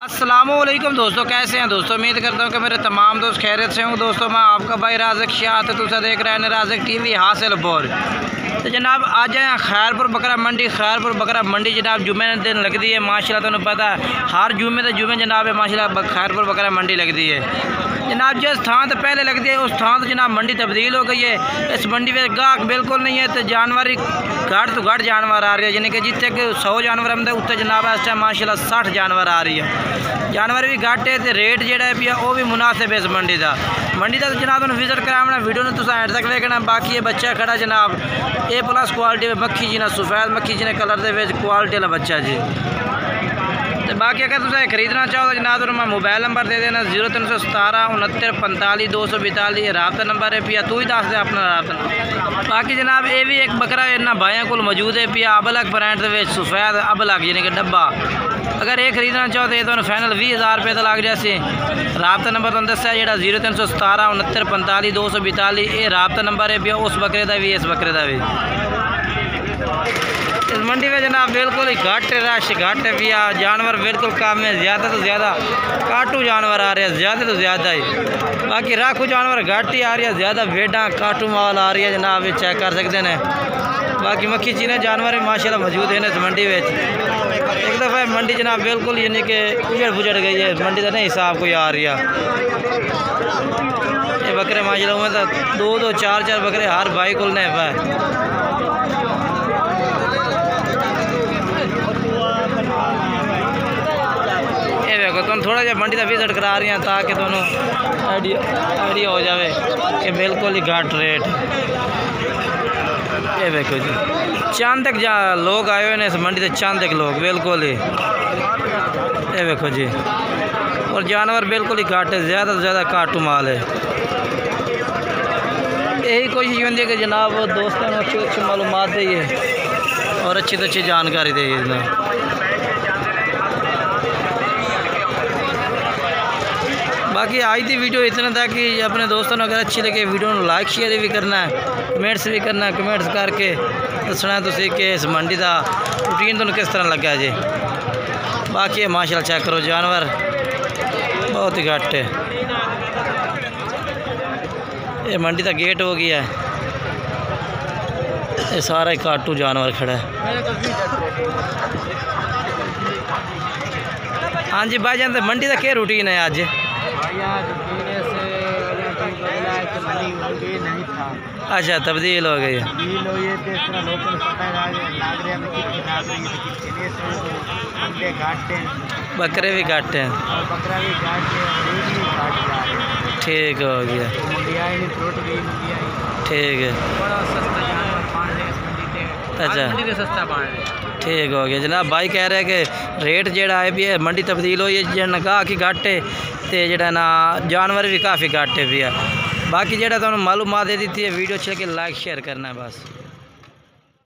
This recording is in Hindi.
अस्सलामुअलैकुम दोस्तों, कैसे हैं दोस्तों। उम्मीद करता हूँ कि मेरे तमाम दोस्त खैरियत से हों। दोस्तों मैं आपका भाई राज़िक शाह तो तुसा देख रहे हैं राज़िक टीवी हासिल बोर। तो जनाब आज हैं खैरपुर बकरा मंडी। खैरपुर बकरा मंडी जनाब जुम्मे दिन लगती है माशाल्लाह। तुम्हें पता है हर जुम्मे तो जुम्मे जनाब माशाल्लाह खैरपुर बकरा मंडी लगती है जनाब। जिस थान तो पहले लगती है उस थान तो जनाब मंडी तब्दील हो गई है। इस मंडी में गाहक बिल्कुल नहीं है तो जानवर ही घट तो घट जानवर आ रही है, यानी कि जितने कि 100 जानवर आते उत्ते जनाब इस टाइम माशाल्लाह 60 जानवर आ रही है। जानवर भी घट है तो रेट जोड़ा भी है वह भी मुनासिब है इस मंडी का। मंडी का तो जनाब तुम विजिट कराना वीडियो ने तुम एंड तक देखना। बाकी ये बच्चा खड़ा जनाब A+ क्वालिटी में मक्खी जी ने सफ़ेद मक्खी जी ने कलर के क्वालिटी वाला बच्चा जी। तो बाकी अगर तुम खरीदना चाहो तो जनाब तो मैं मोबाइल नंबर दे देना 0317 69 45 242 रबता नंबर है पिया तू ही दस दे अपना रबता। बाकी जनाब ये भी एक बकरा इन्होंने भाइयों को मौजूद है पिया अबलग ब्रांड के सफ़ेद अबलग यानी कि डब्बा। अगर ये खरीदना चाहो तो ये तो फाइनल 20,000 रुपये का लग जाए। रबता नंबर तुम दसा जो 0317 69 45 242 ये रबता नंबर है पिया उस बकरे का भी इस बकरे का भी। इस मंडी में जनाब बिल्कुल ही घट रश घट है पिया जानवर बिल्कुल कम है। ज़्यादा तो ज़्यादा काटू जानवर आ रहे हैं, ज़्यादा तो ज़्यादा ही। बाकी राखू जानवर घट ही आ रही है, ज़्यादा भेड़ा काटू माल आ रही है जनाब, ये चेक कर सकते हैं। बाकी मक्खी चीने जानवर भी माशाल्लाह मौजूद है इस मंडी में। एक दफ़ा मंडी जनाब बिल्कुल यानी कि उजड़ बुजड़ गई है, मंडी का नहीं हिसाब कोई आ रही है। ये बकरे माशाल्लाह में तो 2 4 बकरे हर भाई को ने तुम थोड़ा जहा मंडी का विजिट करा रही हैं ताकि दोनों आइडिया हो जाए कि बिल्कुल ही घट रेट। ये देखो जी चांद तक जहाँ लोग आए हुए हैं इस मंडी से, चांद तक लोग बिल्कुल ही। ये देखो जी और जानवर बिल्कुल ही घट है, ज़्यादा से ज़्यादा काटू माल है। यही कोशिश होती है कि जनाब दोस्तों को अच्छी मालूमात दिए और अच्छी से अच्छी जानकारी दिए जनाब। बाकी आज की वीडियो इतना था कि अपने दोस्तों ने अगर अच्छी लगे वीडियो को लाइक शेयर भी करना है, कमेंट्स भी करना है। कमेंट्स करके दसना तुसी कि इस मंडी का रूटीन तुम किस तरह लगा जी। बाकी माशाल्लाह चेक करो जानवर बहुत ही घट है। ये मंडी का गेट हो गया है, ये सारा ही काटू जानवर खड़ा है। हाँ जी भाईजान तो मंडी का क्या रूटीन है आज? अच्छा तब्दील हो गई है। बकरे भी घट हैं, ठीक हो गया, ठीक है। अच्छा ठीक हो गया जनाब। भाई कह रहे हैं कि रेट जोड़ा है भी मंडी तब्दील हो है गाह की घट है तो जोड़ा ना जानवर भी काफ़ी घट है भी है। बाकी जो मालूमात दे दी है वीडियो अच्छी लगे लाइक शेयर करना है बस।